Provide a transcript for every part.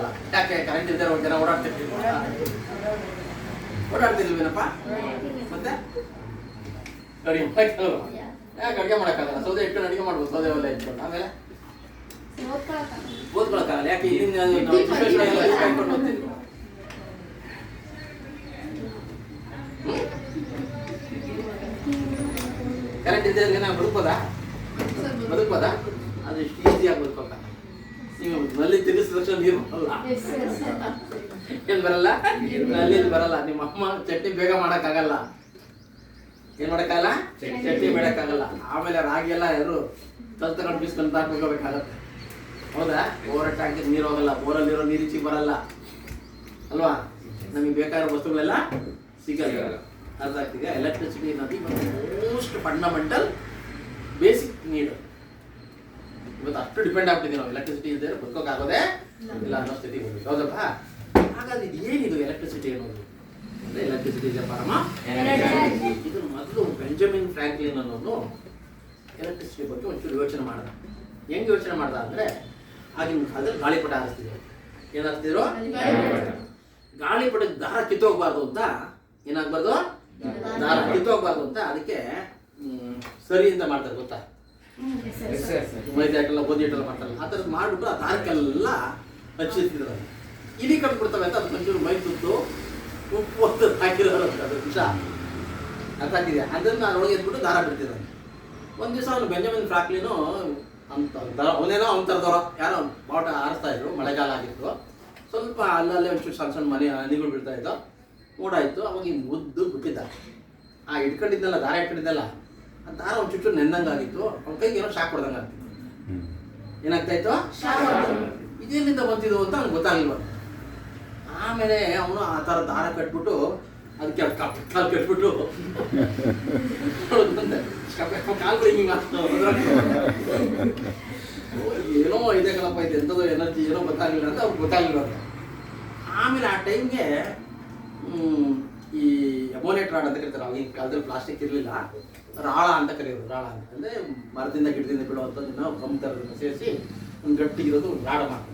ಮಾಡೋಕ್ಕಾಗಲ್ಲ. ಯಾಕೆ? ಕರೆಂಟ್ ಇದ್ದರೆ ಒಂದು ಜನ ಓಡಾಡ್ತಿರ್ಲಿಲ್ವೇನಪ್ಪ? ಮತ್ತೆ ಅಡುಗೆ ಮಾಡೋಕ್ಕಲ್ವ? ಯಾಕೆ ಅಡುಗೆ ಮಾಡೋಕ್ಕಾಗಲ್ಲ? ಸೌದೆ ಇಟ್ಕೊಂಡು ಅಡುಗೆ ಮಾಡ್ಬೋದು, ಸೌದೆ ಒಲೆ ಇಟ್ಕೊಂಡು. ಆಮೇಲೆ ಓದ್ಕೊಳಕ್ಕಾಗಲ್ಲ. ಯಾಕೆ? ಇಲ್ಲಿಂದ ಕಾಯ್ಕೊಂಡು ಓದ್ತಿದ್ವಿ. ಕರೆಂಟ್ ಇದ್ದರೆ ನಾವು ಬದುಕ್ಬೋದಾ? ಅದು ಇಷ್ಟು ಈಸಿಯಾಗಿ ಬದುಕೋಕ. ನೀವು ನಲ್ಲಿ ತಿರ್ಗಿಸಿದ ತಕ್ಷಣ ನೀರು ಬರಲ್ಲ. ಏನು ಬರಲ್ಲ? ನಲ್ಲಿ ಬರಲ್ಲ. ನಿಮ್ಮ ಅಮ್ಮ ಚಟ್ನಿ ಬೇಗ ಮಾಡೋಕ್ಕಾಗಲ್ಲ. ಏನು ಮಾಡೋಕ್ಕಾಗಲ್ಲ? ಚಟ್ನಿ ಬೇಡಕ್ಕಾಗಲ್ಲ. ಆಮೇಲೆ ರಾಗಿ ಎಲ್ಲ ಯಾರು ತಗೊಂಡು ಬೀಸ್ಕೊಂಡು ಹಾಕೋಬೇಕಾಗತ್ತೆ. ಹೌದಾ? ಬೋರಟ್ಟು ಹಾಕಿದ್ರೆ ನೀರು ಹೋಗಲ್ಲ. ಬೋರಲ್ಲಿರೋ ನೀರು ಈಚೆಗೆ ಬರಲ್ಲ ಅಲ್ವಾ? ನಮಗೆ ಬೇಕಾಗಿರೋ ವಸ್ತುಗಳೆಲ್ಲ ಸಿಗಲ್ಲ. ಅರ್ಥ ಆಗ್ತಿದೆ? ಎಲೆಕ್ಟ್ರಿಸಿಟಿ ಅನ್ನೋದು ಮೋಸ್ಟ್ ಫಂಡಮೆಂಟಲ್ ಬೇಸಿಕ್ ನೀಡ್. ಇವತ್ತು ಅಷ್ಟು ಡಿಪೆಂಡ್ ಆಗ್ಬಿಟ್ಟಿದ್ದೀವಿ ನಾವು. ಎಲೆಕ್ಟ್ರಿಸಿಟಿ ಇದ್ದರೆ ಬದುಕೋಕ್ಕಾಗೋದೇ ಇಲ್ಲ ಅನ್ನೋ ಸ್ಥಿತಿಗೆ ಹೋಗ್ಬೇಕು. ಹೌದಪ್ಪ? ಹಾಗಾದ್ರೆ ಇದು ಏನಿದು ಎಲೆಕ್ಟ್ರಿಸಿಟಿ ಅನ್ನೋದು? ಅಂದರೆ ಎಲೆಕ್ಟ್ರಿಸಿಟಿ ಇದೆ ಪರಮ. ಇದನ್ನು ಮೊದಲು ಬೆಂಜಮಿನ್ ಫ್ರಾಂಕ್ಲಿನ್ ಅನ್ನೋನು ಎಲೆಕ್ಟ್ರಿಸಿಟಿ ಬಗ್ಗೆ ಒಂಚೂರು ಯೋಚನೆ ಮಾಡಿದ. ಹೆಂಗೆ ಯೋಚನೆ ಮಾಡ್ದ ಅಂದರೆ, ಆಗಿನ ಕಾಲದಲ್ಲಿ ಗಾಳಿಪಟ ಹಾರಿಸ್ತಿದ್ರು. ಏನು ಹಾರಿಸ್ತಿದ್ರು? ಗಾಳಿಪಟಕ್ಕೆ ದಾರ ಕಿತ್ತೋಗ್ಬಾರ್ದು ಅಂತ. ಏನಾಗಬಾರ್ದು? ದಾರ ಕಿತ್ತೋಗ್ಬಾರ್ದು ಅಂತ ಅದಕ್ಕೆ ಸರಿ ಅಂತ ಮಾಡ್ತಾರೆ. ಗೊತ್ತಾ? ಮೈದಾ ಹಿಟ್ಟೆಲ್ಲ ಗೋಧಿ ಹಿಟ್ಟೆಲ್ಲ ಮಾಡ್ತಾರಲ್ಲ, ಆ ಥರದ್ದು ಮಾಡಿಬಿಟ್ಟು ಆ ದಾರಕ್ಕೆಲ್ಲ ಹಚ್ಚಿರ್ತಿದ್ರು. ಇಲಿ ಕಟ್ಬಿಡ್ತವೆ ಅಂತ ಅದು ಒಂಚೂರು ಮೈ ತುತ್ತು ಉಪ್ಪು ಅಂತ ಹಾಕಿರೋರು ಅದು ವಿಷ. ಅರ್ಥ ಆಗ್ತಿದೆ? ಅದನ್ನು ಅದರೊಳಗೆ ಎದ್ಬಿಟ್ಟು ದಾರ ಬಿಡ್ತಿದ್ರು. ಒಂದು ದಿವಸ ಅವನು ಬೆಂಜಮಿನ್ ಫ್ರಾಂಕ್ಲಿನು ಅಂತ ಅವನೇನೋ ಅವನ ಥರದವರ ಯಾರೋ ಬಾವುಟ ಹಾರಿಸ್ತಾ ಇದ್ರು. ಮಳೆಗಾಲ ಆಗಿತ್ತು. ಸ್ವಲ್ಪ ಅಲ್ಲಲ್ಲೇ ಒಂಚೂರು ಸಣ್ಣ ಸಣ್ಣ ಮನೆ ಹನಿಗಳು ಬೀಳ್ತಾ ಇದ್ದೋ. ಮೂಡಾಯಿತು. ಅವಾಗ ಹಿಂಗೆ ಉದ್ದು ಬಿಟ್ಟಿದ್ದ. ಆ ಇಟ್ಕೊಂಡಿದ್ದಲ್ಲ, ದಾರ ಇಟ್ಕೊಂಡಿದ್ದಲ್ಲ, ಆ ದಾರ ಒಂದು ಚುಚ್ಚು ನೆಂದಂಗಾಗಿತ್ತು. ಅವ್ನ ಕೈಗೆ ಏನೋ ಶಾಕ್ ಹೊಡೆದಂಗೆ ಆಗ್ತಿತ್ತು. ಏನಾಗ್ತಾಯಿತ್ತು? ಇದೇನಿಂದ ಬಂತಿದ್ದು ಅಂತ ಅವ್ನಿಗೆ ಗೊತ್ತಾಗಲಿಲ್ಲ. ಆಮೇಲೆ ಅವನು ಆ ಥರ ದಾರ ಕಟ್ಬಿಟ್ಟು ಅದಕ್ಕೆ ಕಾಲು ಕಟ್ಬಿಟ್ಟು ಕಾಲ್ಗಳು ಹಿಂಗೆ ಏನೋ ಇದೆ ಕಣಪ್ಪ, ಇದು ಎಂಥದ್ದು ಎನರ್ಜಿ ಏನೋ ಗೊತ್ತಾಗಲಿಲ್ಲ ಅಂತ ಅವ್ರಿಗೆ ಗೊತ್ತಾಗಲಿಲ್ಲ ಅಂತ. ಆಮೇಲೆ ಆ ಟೈಮ್ಗೆ ಈ ಎಮೋನೇಟ್ ರಾಡ್ ಅಂತ ಕರೀತಾರೆ. ಆಗಿನ ಕಾಲದಲ್ಲಿ ಪ್ಲಾಸ್ಟಿಕ್ ಇರಲಿಲ್ಲ, ರಾಳ ಅಂತ ಕರೆಯೋದು. ರಾಳ ಅಂತ ಅಂದರೆ ಮರದಿಂದ ಗಿಡದಿಂದ ಬಿಡುವಂಥದ್ದನ್ನು ಕಮ್ಮಿ ಥರದನ್ನು ಸೇರಿಸಿ ಒಂದು ಗಟ್ಟಿಗಿರೋದು ರಾಡ ಮಾಡ್ತಾರೆ.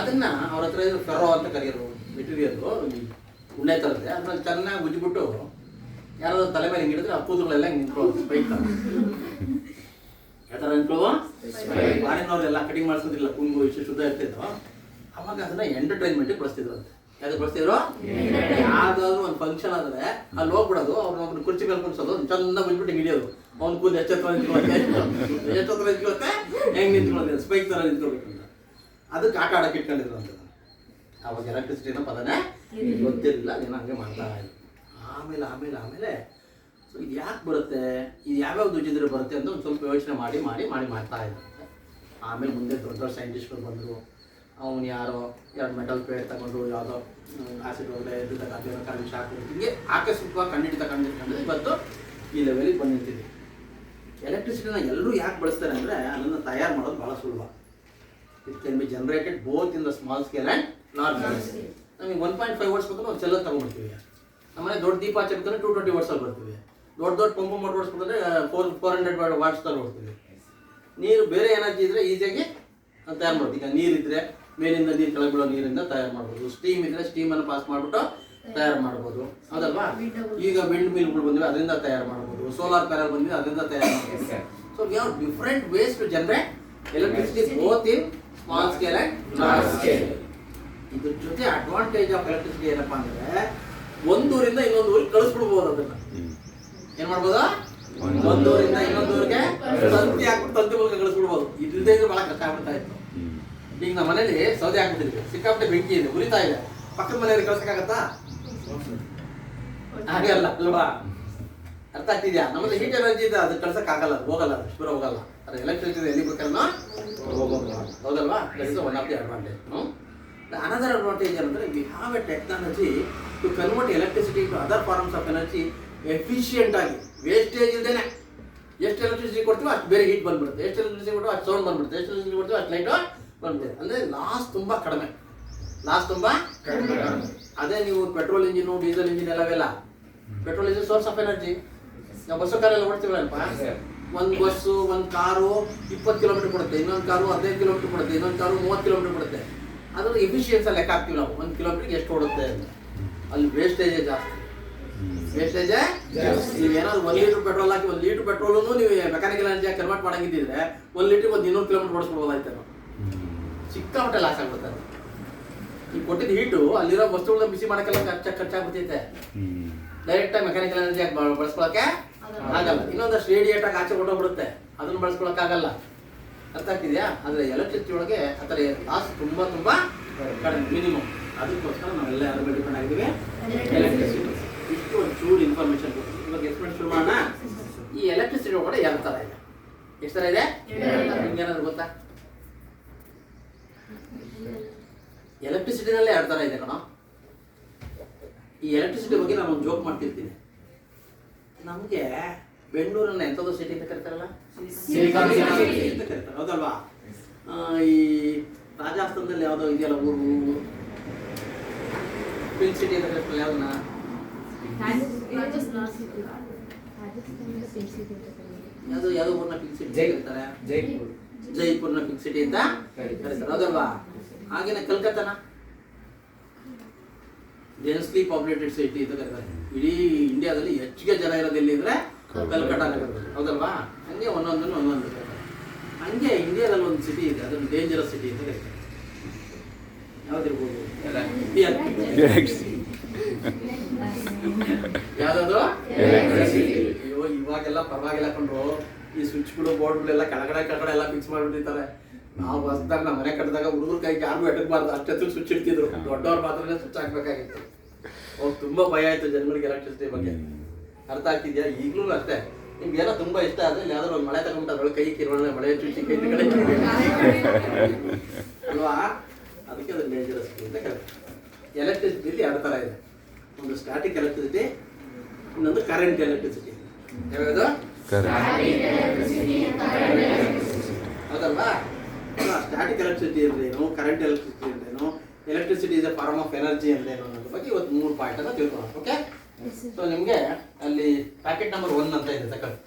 ಅದನ್ನು ಅವ್ರ ಹತ್ರ ಇದು ಫೆರೋ ಅಂತ ಕರೆಯೋದು ಮೆಟೀರಿಯಲ್ಲು, ಉಣ್ಣೆ ಥರದ್ದೇ. ಅದ್ರಲ್ಲಿ ಚೆನ್ನಾಗಿ ಉಜ್ಜಿಬಿಟ್ಟು ಯಾರಾದ್ರೂ ತಲೆ ಮೇಲೆ ಹಿಂಗೆ ಹಿಡಿದ್ರೆ ಆ ಕೂದಲೆಲ್ಲ ಹಿಂಗೆ ನಿಂತ್ಕೊಳ್ಳೋದು. ಸ್ಪೈಕ್ ಯಾವ ಥರ ನಿಂತ್ಕೊಳ್ಳೋ? ಬಾರಿನವ್ರೆಲ್ಲ ಕಟಿಂಗ್ ಮಾಡಿಸೋದಿಲ್ಲ, ಕುಂಗು ಇಷ್ಟು ಶುದ್ಧ ಇರ್ತಿದ್ರು. ಅವಾಗ ಅದನ್ನು ಎಂಟರ್ಟೈನ್ಮೆಂಟಿಗೆ ಬಳಸ್ತಿದ್ರು ಅಂತ. ಯಾವ್ದು ಬಳಸ್ತಿದ್ರು? ಯಾವ್ದಾದ್ರು ಒಂದು ಫಂಕ್ಷನ್ ಆದರೆ ಅಲ್ಲಿ ಹೋಗ್ಬಿಡೋದು, ಅವ್ರನ್ನ ಕುರ್ಚಿ ಮೇಲೆ ಕುಣಿಸೋದು, ಚೆನ್ನಾಗಿ ಬಂದ್ಬಿಟ್ಟು ಹಿಡಿಯೋದು. ಅವ್ನು ಕೂದಲು ಎಚ್ಚೆತ್ರ ನಿಂತ್ಕೊಳ್ಳುತ್ತೆ, ಹೆಂಗೆ ನಿಂತ್ಕೊಳ್ಳೋದು, ಸ್ಪೈಕ್ ಥರ ನಿಂತ್ಕೊಳ್ಬೇಕು ಅಂತ. ಅದಕ್ಕೆ ಆಟ ಆಡೋಕೆ ಇಟ್ಕೊಂಡಿದ್ರು ಅಂತ. ಅವಾಗ ಎಲೆಕ್ಟ್ರಿಸಿಟಿನ ಪದನೇ ಗೊತ್ತಿರಲಿಲ್ಲ. ಅದೇನೋ ಹಂಗೆ ಮಾಡ್ತಾ ಇದ್ರು. ಆಮೇಲೆ ಆಮೇಲೆ ಆಮೇಲೆ ಸೊ ಇದು ಯಾಕೆ ಬರುತ್ತೆ, ಇದು ಯಾವ್ಯಾವ್ದು ಉಜ್ಜಿದ್ರೆ ಬರುತ್ತೆ ಅಂತ ಒಂದು ಸ್ವಲ್ಪ ಯೋಚನೆ ಮಾಡಿ ಮಾಡಿ ಮಾಡಿ ಮಾಡ್ತಾ ಇದ್ರಂತೆ. ಆಮೇಲೆ ಮುಂದೆ ದೊಡ್ಡ ದೊಡ್ಡ ಸೈಂಟಿಸ್ಟ್ಗಳು ಬಂದರು. ಅವನು ಯಾರೋ 2 ಮೆಟಲ್ ಪ್ಲೇಟ್ ತಗೊಂಡು ಯಾವುದೋ ಆಸಿಡ್ ಒಳಗಡೆ ಎದ್ದಾಗ ಅದೇನೋ ಕರೆಂಟ್ ಶಾಕ್ ಹಿಂಗೆ ಆಕಸ್ಮಿಕವಾಗಿ ಕಂಡಿಡ್ಕೊಂಡು ಇವತ್ತು ಈ ಲೆವೆಲಿಗೆ ಬಂದು ನಿಂತಿದೆ. ಎಲೆಕ್ಟ್ರಿಸಿಟಿನ ಎಲ್ಲರೂ ಯಾಕೆ ಬಳಸ್ತಾರೆ ಅಂದರೆ, ಅದನ್ನು ತಯಾರು ಮಾಡೋದು ಭಾಳ ಸುಲಭ. It can be generated both in the small scale and large scale. ನಮಗೆ 1.5 ವಾಟ್ಸ್ ಬೇಕಂದ್ರೆ ಒಂದು ಸೆಲ್ಲ ತಗೊಂಡ್ಬಿಡ್ತೀವಿ. ನಮ್ಮನೆ ದೊಡ್ಡ ದೀಪ ಹಚ್ಚಬೇಕಂದ್ರೆ 220 ವಾಟ್ಸಲ್ಲಿ ಬರ್ತೀವಿ. ದೊಡ್ಡ ಪಂಪು ಮೋಟರ್ ಓಡಿಸ್ಬೇಕಂದ್ರೆ 400 ವಾಟ್ಸ್ ಓಡಿಸ್ತೀವಿ. ನೀರು ಬೇರೆ ಎನರ್ಜಿ ಇದ್ದರೆ ಈಸಿಯಾಗಿ ತಯಾರು ಮಾಡ್ಬೋದು. ಈಗ ನೀರಿದ್ದರೆ ಮೇಲಿಂದ ನೀರು ಕೆಳಗೆ ಬೀಳೋ ನೀರಿಂದ ತಯಾರು ಮಾಡ್ಬೋದು. ಸ್ಟೀಮ್ ಇದ್ದರೆ ಸ್ಟೀಮನ್ನು ಪಾಸ್ ಮಾಡಿಬಿಟ್ಟು ತಯಾರು ಮಾಡ್ಬೋದು. ಹೌದಲ್ವಾ? ಈಗ ವಿಂಡ್ ಮಿಲ್ಗಳು ಬಂದಿವೆ, ಅದರಿಂದ ತಯಾರು ಮಾಡ್ಬೋದು. ಸೋಲಾರ್ ಪ್ಯಾನಲ್ ಬಂದಿವೆ, ಅದರಿಂದ ತಯಾರು ಮಾಡ್ಬೋದು. So we have different ways to generate electricity both in small scale and large scale. ಇದ್ರ ಜೊತೆ ಅಡ್ವಾಂಟೇಜ್ ಆಫ್ ಎಲೆಕ್ಟ್ರಿಸಿಟಿ ಏನಪ್ಪ ಅಂದರೆ, ಒಂದೂರಿಂದ ಇನ್ನೊಂದು ಊರಿಗೆ ಕಳಿಸ್ಬಿಡ್ಬೋದು. ಅದನ್ನು ಏನು ಮಾಡ್ಬೋದು? ಒಂದೂರಿಂದ ಇನ್ನೊಂದು ಊರಿಗೆ ತಂತಿ ಹಾಕ್ಬಿಟ್ಟು ತಂತಿ ಮೂಲಕ ಕಳಿಸ್ಬಿಡ್ಬೋದು. ಇದ್ರದ್ದೇ ಇದ್ರೆ ಭಾಳ ಕಷ್ಟ ಆಗ್ಬಿಡ್ತಾ ಇತ್ತು. ಈಗ ನಮ್ಮ ಮನೇಲಿ ಸೌದೆ ಹಾಕ್ಬಿಟ್ಟಿದ್ವಿ, ಸಿಕ್ಕಾಪಟ್ಟೆ ಬೆಂಕಿ ಇದೆ, ಉರಿತಾ ಇದೆ. ಪಕ್ಕದ ಮನೆಯವ್ರಿಗೆ ಕಳ್ಸಕ್ಕಾಗತ್ತಾ? ಹಾಗೆ ಅಲ್ಲ ಅಲ್ವಾ? ಅರ್ಥ ಆಗ್ತಿದ್ಯಾ? ನಮ್ಮಲ್ಲಿ ಹೀಟ್ ಎನರ್ಜಿ ಇದೆ, ಅದು ಕಳ್ಸಕ್ಕಾಗಲ್ಲ, ಹೋಗಲ್ಲ, ಶುಭ್ರ ಹೋಗಲ್ಲ. ಅದು ಎಲೆಕ್ಟ್ರಿಸಿಟಿ ಎಲ್ಲಿ ಬೇಕಾದ್ರೂ ಹೋಗೋದು. ಹೌದಲ್ವಾ? That is one of the advantage. Another advantage ಏನಂದರೆ, we have a technology to convert electricity to other forms of energy efficient ಆಗಿ. ವೇಸ್ಟೇಜ್ ಇಲ್ದೇನೆ ಎಷ್ಟು ಎಲೆಕ್ಟ್ರಿಸಿಟಿ ಕೊಡ್ತೀವೋ ಅಷ್ಟು ಬೇರೆ ಹೀಟ್ ಬಂದ್ಬಿಡುತ್ತೆ, ಎಷ್ಟು ಎಲೆಕ್ಟ್ರಿಸಿಟಿ ಕೊಡ್ತೀವೋ ಅಷ್ಟು ಸೌಂಡ್ ಬಂದ್ಬಿಡುತ್ತೆ, ಎಷ್ಟು ಎಲೆಕ್ಟ್ರಿಸಿಟಿ ಕೊಡ್ತೀವೋ ಅಷ್ಟು ಲೈಟು ಬಂದ್ಬಿಡುತ್ತೆ. ಅಂದರೆ ಲಾಸ್ ತುಂಬ ಕಡಿಮೆ. ಅದೇ ನೀವು ಪೆಟ್ರೋಲ್ ಇಂಜಿನು, ಡೀಸೆಲ್ ಇಂಜಿನ್ ಎಲ್ಲವೆಲ್ಲ, petrol engine source of energy. ನಾವು ಬಸ್ಸು ಕಾರೆಲ್ಲ ಓಡ್ತೀವಲ್ಲಪ್ಪ, ಒಂದು ಬಸ್ಸು ಒಂದು ಕಾರು 20 ಕಿಲೋಮೀಟರ್ ಕೊಡುತ್ತೆ, ಇನ್ನೊಂದು ಕಾರು 15 ಕಿಲೋಮೀಟರ್ ಕೊಡುತ್ತೆ, ಇನ್ನೊಂದು ಕಾರು 30 ಕಿಲೋಮೀಟರ್ ಕೊಡುತ್ತೆ. ಅದರ ಎಫಿಷಿಯನ್ಸಿ ಲೆಕ್ಕ ಹಾಕ್ತೀವಿ ನಾವು 1 ಕಿಲೋಮೀಟರ್ಗೆ ಎಷ್ಟು ಓಡುತ್ತೆ ಅಂತ. ಅಲ್ಲಿ ವೇಸ್ಟೇಜೇ ಜಾಸ್ತಿ. ವೇಸ್ಟೇಜೇ ನೀವು ಏನಾದ್ರು 1 ಲೀಟರ್ ಪೆಟ್ರೋಲ್ ಹಾಕಿ 1 ಲೀಟರ್ ಪೆಟ್ರೋಲನ್ನು ನೀವು ಮೆಕ್ಯಾನಿಕಲ್ ಎನರ್ಜಿಯಾಗಿ ಕನ್ವರ್ಟ್ ಮಾಡಂಗಿದ್ದಿದ್ರೆ 1 ಲೀಟರ್ಗೆ 200 ಕಿಲೋಮೀಟರ್ ಓಡಿಸ್ಬಿಡ್ಬೋದಾಯ್ತು ನಾವು. ಸಿಕ್ಕಾಪಟ್ಟೆ ಲಾಸ್ ಆಗ್ಬಿಡ್ತಾರೆ. ಈಗ ಕೊಟ್ಟಿದ್ದ ಹೀಟು ಅಲ್ಲಿರೋ ವಸ್ತುಗಳನ್ನ ಬಿಸಿ ಮಾಡೋಕ್ಕೆಲ್ಲ ಖರ್ಚಾಗ್ಬಿಡ್ತೈತೆ. ಡೈರೆಕ್ಟಾಗಿ ಮೆಕ್ಯಾನಿಕಲ್ ಎನರ್ಜಿಯಾಗಿ ಬಳಸ್ಕೊಳಕ್ಕೆ ಆಗಲ್ಲ. ಇನ್ನೊಂದಷ್ಟು ರೇಡಿಯೇಟಾಗಿ ಆಚೆ ಹೊಟ್ಟೋಗ್ಬಿಡುತ್ತೆ, ಅದನ್ನು ಬಳಸ್ಕೊಳಕ್ಕಾಗಲ್ಲ. ಅರ್ಥ ಆಗ್ತಿದೆಯಾ? ಆದರೆ ಎಲೆಕ್ಟ್ರಿಸಿಟಿ ಒಳಗೆ ಆ ಥರ ಲಾಸ್ ತುಂಬ ಕಡಿಮೆ, ಮಿನಿಮಮ್. ಅದಕ್ಕೋಸ್ಕರ ನಾವೆಲ್ಲ ಯಾರ ಮೇಲೆ ಡಿಪೆಂಡ್ ಆಗಿದ್ದೀವಿ? ಎಲೆಕ್ಟ್ರಿಸಿಟಿ. ಇಷ್ಟು ಒಂದು ಚೂರು ಇನ್ಫಾರ್ಮೇಷನ್ ಕೊಡ್ತೀವಿ. ಇವಾಗ ಎಕ್ಸ್ಪ್ಲೇನ್ ಶುರು ಮಾಡೋಣ. ಈ ಎಲೆಕ್ಟ್ರಿಸಿಟಿ ಒಳಗಡೆ 2 ಥರ ಇದೆ. ಎಷ್ಟು ಥರ ಇದೆ? ನಿಮ್ಗೇನಾದ್ರು ಗೊತ್ತಾ? ಎಲೆಕ್ಟ್ರಿಸಿಟಿನಲ್ಲೇ 2 ಥರ ಇದೆ ಕಣ. ಈ ಎಲೆಕ್ಟ್ರಿಸಿಟಿ ಬಗ್ಗೆ ನಾನು ಒಂದು ಜೋಕ್ ಮಾಡ್ತಿರ್ತೀನಿ. ನಮಗೆ ಬೆಂಗಳೂರನ್ನ ಎಂಥದ್ದು ಸಿಟಿ ಅಂತ ಕರೀತಾರಲ್ಲ, ಸಿಲಿಕಾನ್ ಸಿಟಿ ಅಂತ ಕರೀತಾರೆ, ಹೌದಲ್ವಾ? ಈ ರಾಜಸ್ಥಾನದಲ್ಲಿ ಯಾವುದೋ ಇದೆಯಲ್ಲ ಊರು, ಪಿಂಕ್ ಸಿಟಿ ಅಂತ ಕರೀತಾರಲ್ಲ, ಯಾವ್ದನ್ನ? ಯಾವುದೋ ಊರ್ನ ಪಿಂಕ್ ಸಿಟಿ ಕರೀತಾರೆ, ಜೈಪುರ್ನ ಪಿಂಕ್ ಸಿಟಿ ಅಂತ ಕರೀತಾರೆ, ಹೌದಲ್ವಾ? ಹಾಗೇನೆ ಕಲ್ಕತ್ತಾನ ಡೆನ್ಸ್ಲಿ ಪಾಪ್ಯುಲೇಟೆಡ್ ಸಿಟಿ ಅಂತ ಕರೀತಾರೆ. ಇಡೀ ಇಂಡಿಯಾದಲ್ಲಿ ಹೆಚ್ಚಿಗೆ ಜನ ಇರೋದಿಲ್ಲ ಅಂದರೆ ಕಲ್ಕಟ್ಟ ನಗರದಲ್ಲಿ, ಹೌದಲ್ವಾ? ಹಂಗೆ ಒಂದೊಂದು ಕರೀತಾರೆ. ಹಂಗೆ ಇಂಡಿಯಾದಲ್ಲಿ ಒಂದು ಸಿಟಿ ಇದೆ, ಅದನ್ನು ಡೇಂಜರಸ್ ಸಿಟಿ ಅಂತ ಕರೀತಾರೆ. ಯಾವ್ದಿರ್ಬೋದು? ಯಾವ್ದು? ಅಯ್ಯೋ, ಇವಾಗೆಲ್ಲ ಪರವಾಗಿಲ್ಲ ಕೊಂಡ್ರು. ಈ ಸ್ವಿಚ್ಗಳು ಬೋರ್ಡ್ಗಳೆಲ್ಲ ಕೆಳಗಡೆ ಎಲ್ಲ ಫಿಕ್ಸ್ ಮಾಡಿಬಿಟ್ಟಿರ್ತಾರೆ. ನಾವು ಹೊಸದಾಗ ನಮ್ಮ ಮನೆ ಕಟ್ಟಿದಾಗ ಹುಡುಗರ ಕೈಗೆ ಯಾರಿಗೂ ಎಟಕಬಾರ್ದು, ಅಷ್ಟೊತ್ತು ಸ್ವಿಚ್ ಇಡ್ತಿದ್ರು. ದೊಡ್ಡವ್ರು ಮಾತ್ರ ಸ್ವಿಚ್ ಹಾಕ್ಬೇಕಾಗಿತ್ತು. ಅವ್ರು ತುಂಬಾ ಭಯ ಆಯ್ತು ಜನಗಳಿಗೆ ಎಲೆಕ್ಟ್ರಿಸಿಟಿ ಬಗ್ಗೆ. ಅರ್ಥ ಆಗ್ತಿದ್ಯಾ? ಈಗಲೂ ಅಷ್ಟೇ. ನಿಮ್ಗೆಲ್ಲ ತುಂಬಾ ಇಷ್ಟ ಆದ್ರೆ ಯಾವ್ದಾದ್ರು ಒಂದು ಮಳೆ ತಗೊಂಡು ಅದ್ರೊಳಗೆ ಕೈ ಕಿರೋಣ ಮಳೆ ಚುಚ್ಚಿ ಕೈ ಅಲ್ವಾ? ಅದಕ್ಕೆ ಅದು ಡೇಂಜರಸ್ ಅಂತ ಕರೀತಾರೆ. ಎಲೆಕ್ಟ್ರಿಸಿಟಿಲಿ 2 ಥರ ಇದೆ. ಒಂದು ಸ್ಟ್ಯಾಟಿಕ್ ಎಲೆಕ್ಟ್ರಿಸಿಟಿ, ಇನ್ನೊಂದು ಕರೆಂಟ್ ಎಲೆಕ್ಟ್ರಿಸಿಟಿ. ಯಾವ್ದು? ಹೌದಲ್ವಾ? ಸ್ಟ್ಯಾಟಿಕ್ ಎಲೆಕ್ಟ್ರಿಸಿಟಿ ಅಂದ್ರೇನು, ಕರೆಂಟ್ ಎಲೆಕ್ಟ್ರಿಸಿಟಿ ಅಂದ್ರೇನು, electricity is a form of energy ಅಂದ್ರೇನು ಅನ್ನೋದ್ರ ಬಗ್ಗೆ ಇವತ್ತು 3 ಪಾಯಿಂಟ್ ಅನ್ನ ತಿಳ್ಕೊಳ್ಳೋಣ. ಓಕೆ? ಸೊ ನಿಮಗೆ ಅಲ್ಲಿ ಪ್ಯಾಕೆಟ್ ನಂಬರ್ 1 ಅಂತ ಇದೆ, ತಗೊಳ್ಳಿ.